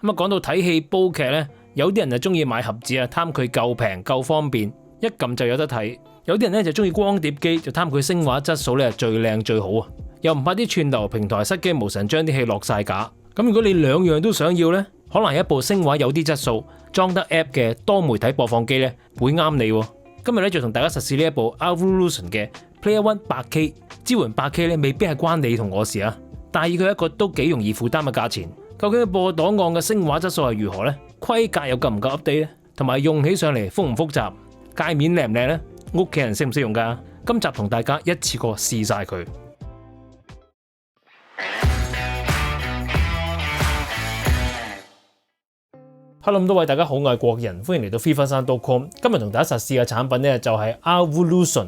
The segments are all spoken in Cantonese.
咁啊，講到睇戲煲劇呢，有啲人就中意買盒子啊，貪佢夠平夠方便，一撳就有得睇；有啲人呢就中意光碟機，就貪佢聲畫質素呢最靚最好啊，又唔怕啲串流平台失驚無神將啲戲落晒架。咁如果你兩樣都想要呢，可能係一部聲畫有啲質素、裝得 app 嘅多媒體播放機呢會啱你。今日咧就同大家實試呢一部 Alvolution 嘅 Player One 8K， 支援 8K 咧未必係關你同我事啊，但係以佢一個都幾容易負擔嘅價錢，究竟播檔案嘅聲畫質素係如何呢？規格又夠唔夠 update 呢？同埋用起上嚟複唔複雜？界面靚唔靚呢？屋企人識唔識用㗎？今集同大家一次過試晒佢。Hello 咁多位大家好，我係國人，歡迎嚟到 freeforsound.com。今日同大家實試嘅產品咧就係 Alvolution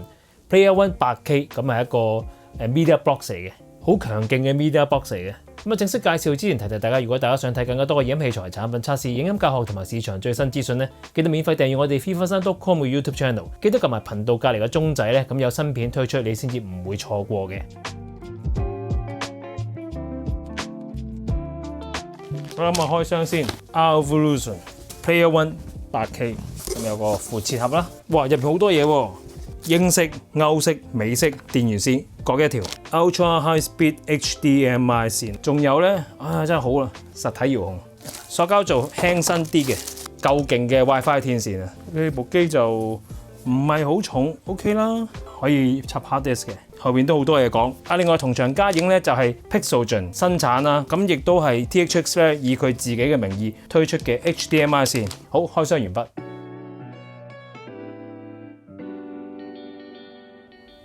Player One 8K， 咁係一個media box 嚟嘅，好強勁嘅 media box 嚟嘅。咁啊，正式介紹之前提大家，如果大家想睇更加多嘅影音器材產品測試、影音教學同埋市場最新資訊咧，記得免費訂閱我哋 freeforsound.com 嘅 YouTube channel， 記得撳埋頻道隔離嘅鐘仔咧，咁有新片推出你先至唔會錯過嘅。我諗下開箱先 ，Alvolution Player One 8K， 咁有個副切盒啦，哇，入邊好多嘢喎，英式、歐式、美式電源線各一條 ，Ultra High Speed HDMI 線，仲有咧真係好啦，實體遙控，塑膠做輕身啲嘅，夠勁嘅 WiFi 天線啊！呢部機就唔係好重 ，OK 啦，可以插 hard disk 嘅。後邊都好多嘢講。另外同場加映咧就係 Pixeljon 生產啦，咁亦都係 THX 咧以佢自己嘅名義推出嘅 HDMI 線。好，開箱完畢。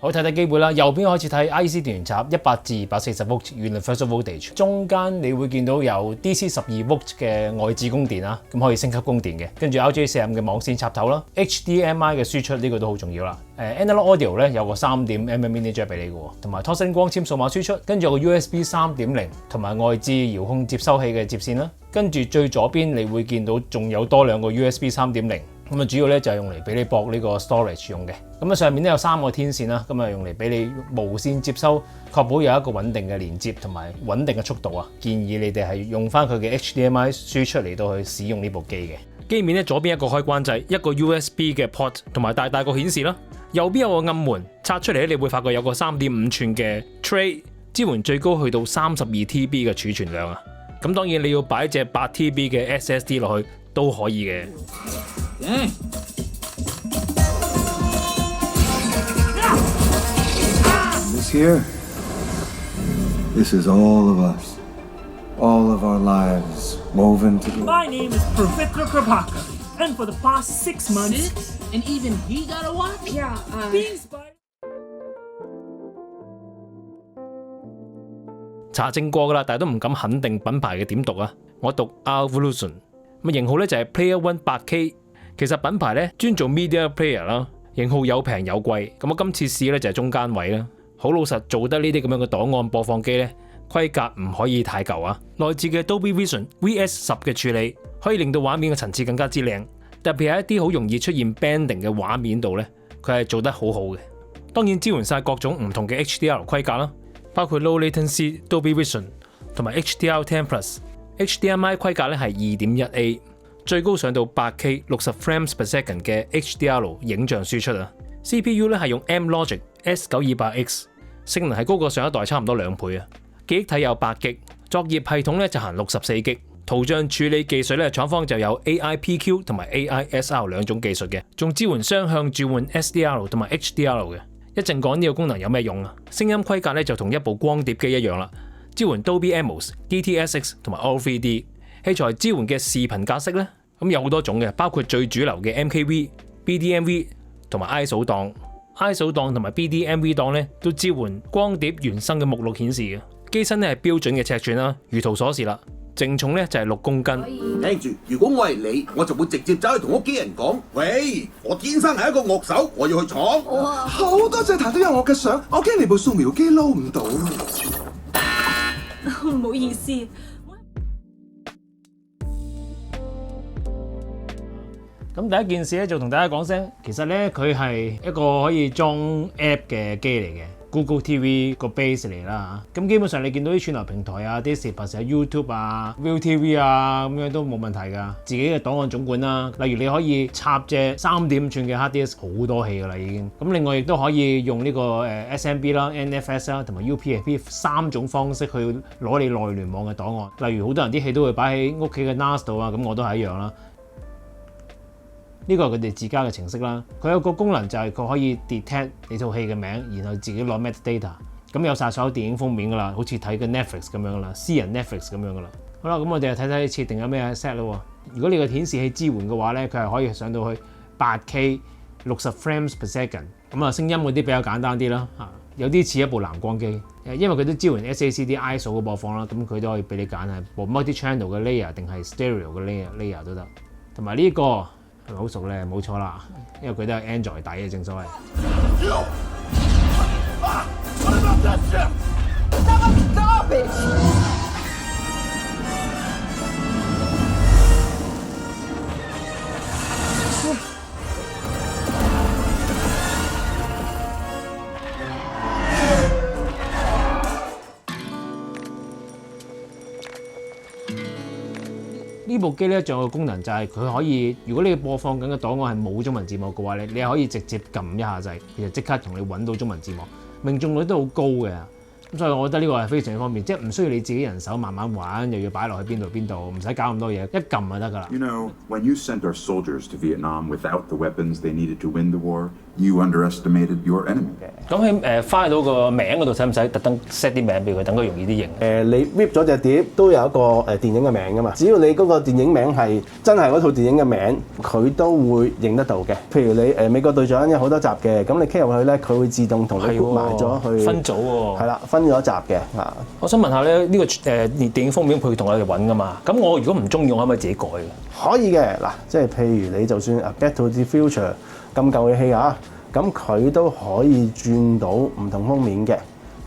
好，睇睇機背啦，右邊開始睇 IC 電源插100至240V Universal Voltage， 中間你會見到有 DC 12V 嘅外置供電啦，咁可以升級供電嘅，跟住 RJ45 嘅網線插頭啦 ，HDMI 嘅輸出呢個都好重要啦。Analog Audio 咧有個3.5mm mini jack 俾你嘅，同埋 Toslink 光纖數碼輸出，跟住有個 USB 3.0同埋外置遙控接收器嘅接線啦，跟住最左邊你會見到仲有多兩個 USB 3.0。咁啊，主要咧就係用嚟俾你駁呢個 storage 用嘅。咁啊，上面咧有3個天線啦，咁啊用嚟俾你無線接收，確保有一個穩定嘅連接同埋穩定嘅速度啊。建議你哋係用翻佢嘅 HDMI 輸出嚟到去使用呢部機嘅。機面咧左邊一個開關掣，一個 USB 嘅 port 同埋大個顯示啦。右邊有個暗門，拆出嚟咧你會發覺有個3.5寸嘅 tray， 支援最高去到32TB 嘅儲存量啊。咁當然你要擺隻8TB 嘅 SSD 落去都可以嘅。This here, this is all of us, all of our lives woven together. My name is Professor Krapaka, and for the past 6 months, 6? And even he got a watch? yeah, being inspired. 查證過噶啦，但係都唔敢肯定品牌嘅點讀啊。我讀 Alvolution， 咁型號咧就係 Player One 8K。其實品牌咧專做 media player 啦，型號有平有貴，咁我今次試咧就係中間位啦。好老實，做得呢啲咁樣嘅檔案播放機咧，規格唔可以太舊啊。內置嘅 Dolby Vision VS10 嘅處理，可以令到畫面嘅層次更加之靚，特別係一啲好容易出現 banding 嘅畫面度咧，佢係做得好好嘅。當然支援晒各種唔同嘅 HDR 規格啦，包括 Low Latency Dolby Vision 同埋 HDR10 Plus。HDMI 規格咧係 2.1A。最高上到 8K 60 frames per second 嘅 HDR 影像輸出啊 ，CPU 咧係用 M-Logic S928X， 性能係高過上一代差唔多2倍啊。記憶體有8GB， 作業系統咧就行64GB， 圖像處理技術咧廠方就有 AIPQ 同埋 AISR 兩種技術嘅，仲支援雙向轉換 SDR 同埋 HDR 嘅。一陣講呢個功能有咩用啊？聲音規格咧就同一部光碟機一樣啦，支援 Dolby Atmos、DTS:X 同埋 All3D。器材支援嘅視頻格式咧，咁有好多種嘅，包括最主流嘅 MKV、BDMV 同埋 ISO 檔。ISO 檔同埋 BDMV 檔咧都支援光碟原生嘅目錄顯示嘅。機身咧係標準嘅尺寸啦，如圖所示啦。淨重咧就係6公斤。聽住，如果我係你，我就會直接走去同屋企人講：喂，我天生係一個樂手，我要去闖。好多隻台都有我嘅相，我驚你部掃描機撈唔到。唔好意思。咁第一件事咧就同大家講聲，其實咧佢係一個可以裝 app 嘅機嚟嘅。Google TV 個 base 嚟啦。咁基本上你見到啲串流平台啊、Disney Plus 啊、YouTube 啊、ViuTV 啊咁樣都冇問題㗎。自己嘅檔案總管啦，例如你可以插隻3.5寸嘅 hard disk 好多戲㗎啦已經。咁另外亦都可以用呢個SMB 啦、NFS 啦同埋 UPnP 3種方式去攞你內聯網嘅檔案。例如好多人啲戲都會擺喺屋企嘅 NAS 度啊，咁我都係一樣啦。呢個係佢哋自家嘅程式啦，佢有個功能就係佢可以 detect 你套戲嘅名，然後自己攞 metadata， 咁有晒所有電影封面噶啦，好似睇嘅 Netflix 咁樣噶啦，私人 Netflix 咁樣噶啦。好啦，咁我哋就睇睇設定有咩 set 咯。如果你個顯示器支援嘅話咧，佢係可以上到去 8K 60 frames per second， 咁啊聲音嗰啲比較簡單啲啦，有啲似一部藍光機，因為佢都支援 SACD ISO 嘅播放啦，咁佢都可以俾你揀係播 multi-channel 嘅 layer 定係 stereo 嘅 layer 都得，同埋呢個。係咪好熟咧？冇錯啦，因為佢都係 Android 底嘅，正所謂。呢部機咧仲有個功能就係佢可以，如果你播放緊嘅檔案係冇中文字幕嘅話咧，你可以直接撳一下掣，佢就即刻同你揾到中文字幕，命中率都好高嘅。咁所以我覺得呢個係非常之方便，即係唔需要你自己人手慢慢玩，又要擺落去邊度，唔使搞咁多嘢，一撳就得㗎啦。You know, when you sent our soldiers to Vietnam without the weapons they needed to win the war, you underestimated your enemy. 咁喺翻到個名嗰度，使唔使特登 set 啲名俾佢，等佢容易啲認？你 rip 咗隻碟都有一個電影嘅名㗎嘛，只要你嗰個電影名係真係嗰套電影嘅名，佢都會認得到嘅。譬如你美國隊長有好多集嘅，咁你 click 入去咧，佢會自動同你 group 埋咗去分組喎。係啦，分咗一集嘅啊。我想問下咧，呢個電影封面佢同我哋揾㗎嘛？咁我如果唔中意，我可唔可以自己改嘅？可以嘅嗱，即係譬如你就算 Back to the Future 咁舊嘅戲啊，咁佢都可以轉到唔同封面嘅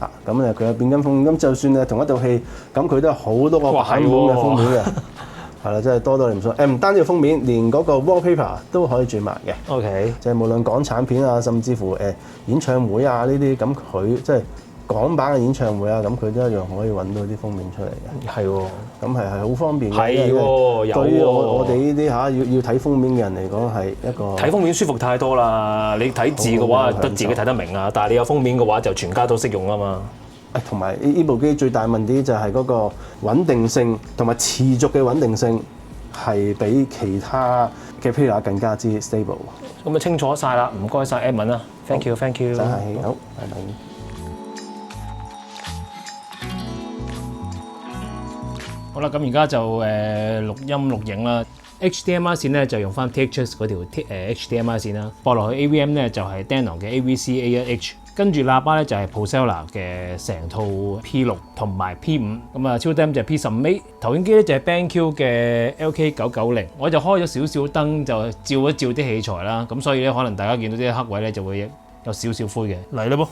啊。咁佢有變緊封面，咁就算同一套戲，咁佢都有好多個版本嘅封面嘅。係啦，真係多到你唔數。唔單止封面，連嗰個 wallpaper 都可以轉埋嘅。OK，即係無論港產片啊，甚至乎演唱會啊呢啲，咁佢即係港版嘅演唱會啊，咁佢都一樣可以揾到啲封面出嚟嘅。係喎，咁係好方便嘅。係喎，有喎。對於我哋呢啲要睇封面嘅人嚟講，係一個睇封面舒服太多啦。你睇字嘅話，得自己睇得明啊。但係你有封面嘅話，就全家都識用啊嘛。同埋呢部機最大問題就係嗰個穩定性同埋持續嘅穩定性係比其他嘅 player 更加之 stable。咁啊清楚晒啦，唔該晒 Edmond 啊 ，thank you。真係好，拜拜。好啦，咁而家就錄音錄影啦。HDMI 線咧就用翻 THX 嗰條HDMI 線啦，播落去 AVM 咧就係 Denon 嘅 AVC A1H， 跟住喇叭咧就係 Prosela 嘅成套 P6 同埋 P5， 咁啊超 Dem 就係 P10A， 投影機咧就係 BenQ 嘅 LK990， 我就開咗少少燈就照一照啲器材啦，咁所以咧可能大家見到啲黑位咧就會有少少灰嘅，嚟啦噃。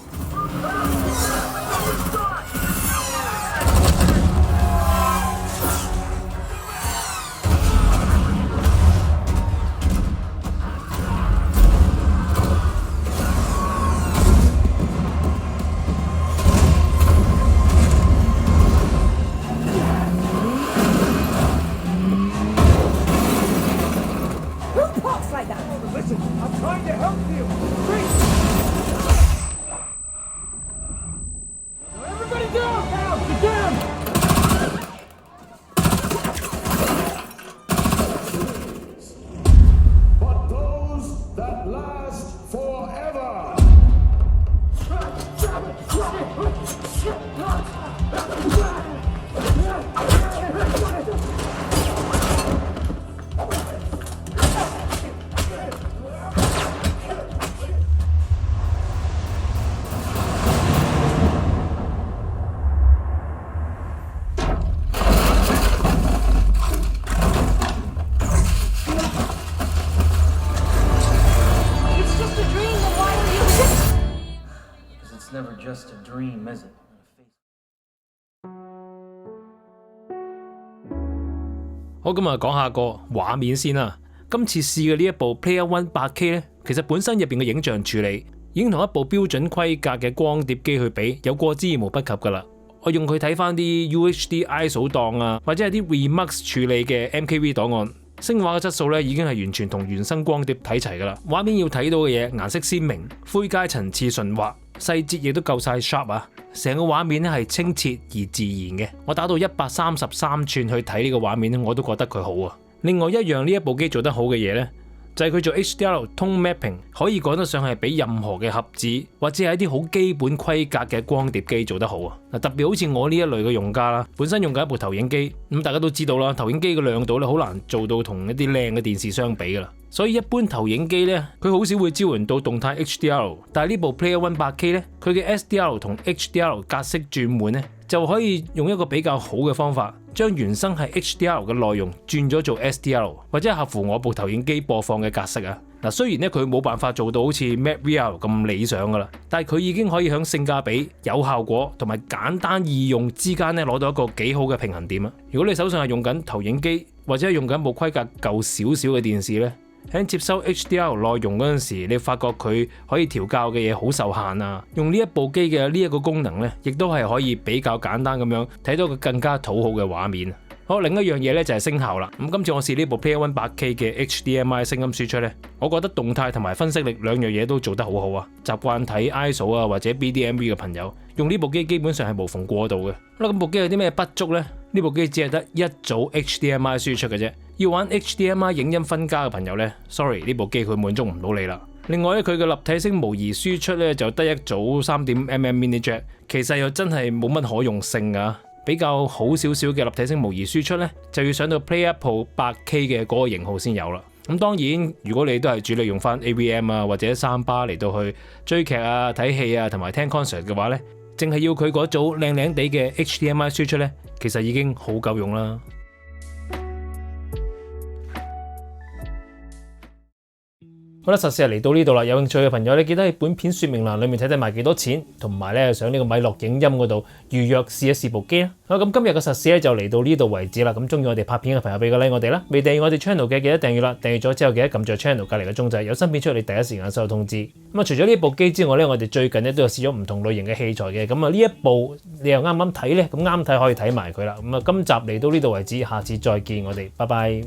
Never just a dream, is it? 好，咁啊講下個畫面先啦。今次試嘅呢一部 Player One 8K 咧，其實本身入邊嘅影像處理已經同一部標準規格嘅光碟機去比，有過之而無不及㗎啦。我用佢睇翻啲 UHD ISO 檔啊，或者係啲 Remux 處理嘅 MKV 檔案，聲畫嘅質素咧已經係完全同原生光碟睇齊㗎啦。畫面要睇到嘅嘢，顏色鮮明，灰階層次順滑，細節亦都夠晒 sharp 啊！成個畫面咧係清澈而自然嘅。我打到133吋去睇呢個畫面咧，我都覺得佢好啊。另外一樣呢一部機做得好嘅嘢呢，就係佢做 HDR tone mapping 可以講得上係比任何嘅盒子或者係一啲好基本規格嘅光碟機做得好啊！特別好似我呢一類嘅用家啦，本身用緊一部投影機，咁大家都知道啦，投影機嘅亮度咧好難做到同一啲靚嘅電視相比噶啦，所以一般投影機咧佢好少會支援到動態 HDR， 但係呢部 Player One 8K 咧，佢嘅 SDR 同 HDR 格式轉換咧就可以用一個比較好嘅方法，將原生係 HDR 嘅內容轉咗做 SDR， 或者合乎我部投影機播放嘅格式啊。嗱，雖然咧佢冇辦法做到好似 MapVR 咁理想噶啦，但係佢已經可以喺性價比、有效果同埋簡單易用之間咧攞到一個幾好嘅平衡點啊！如果你手上係用緊投影機或者係用緊部規格舊少少嘅電視咧，喺接收 HDR 內容嗰陣時，你發覺佢可以調校嘅嘢好受限啊！用呢一部機嘅呢一個功能咧，亦都係可以比較簡單咁樣睇到個更加討好嘅畫面。好，另一樣嘢咧就係聲效啦。咁今次我試呢部 Player One 8K 嘅 HDMI 聲音輸出咧，我覺得動態同埋分析力兩樣嘢都做得好好啊！習慣睇 ISO 啊或者 BDMV 嘅朋友，用呢部機基本上係無縫過渡嘅。咁部機有啲咩不足呢？呢部機只係得一組 HDMI 輸出嘅啫。要玩 HDMI 影音分家嘅朋友呢 sorry 呢部機佢滿足唔到你啦。另外咧，佢嘅立體聲模擬輸出咧就得一組 3.5mm mini jack， 其實又真係冇乜可用性啊。比較好少少嘅立體聲模擬輸出咧，就要上到 Player Pro 8K 嘅嗰個型號先有啦。咁當然，如果你都係主力用翻 AVM 啊或者3巴嚟到去追劇啊、睇戲啊同埋聽 concert 嘅話咧，淨係要佢嗰組靚靚地嘅 HDMI 輸出咧，其實已經好夠用啦。好啦，實時嚟到呢度啦，有興趣嘅朋友你記得喺本片說明欄裏面睇睇賣幾多錢，同埋咧上呢個米樂影音嗰度預約試一試部機啊！好，咁今日嘅實時咧就嚟到呢度為止啦。咁中意我哋拍片嘅朋友俾個 like 我哋啦，未訂閱我哋 channel 嘅記得訂閱啦，訂閱咗之後記得撳住 channel 隔離嘅鐘仔，有新片出嚟你第一時間收到通知。咁啊，除咗呢部機之外咧，我哋最近咧都有試咗唔同類型嘅器材嘅。咁啊呢一部你又啱啱睇咧，咁啱睇可以睇埋佢啦。咁啊今集嚟到呢度為止，下次再見，我哋拜拜。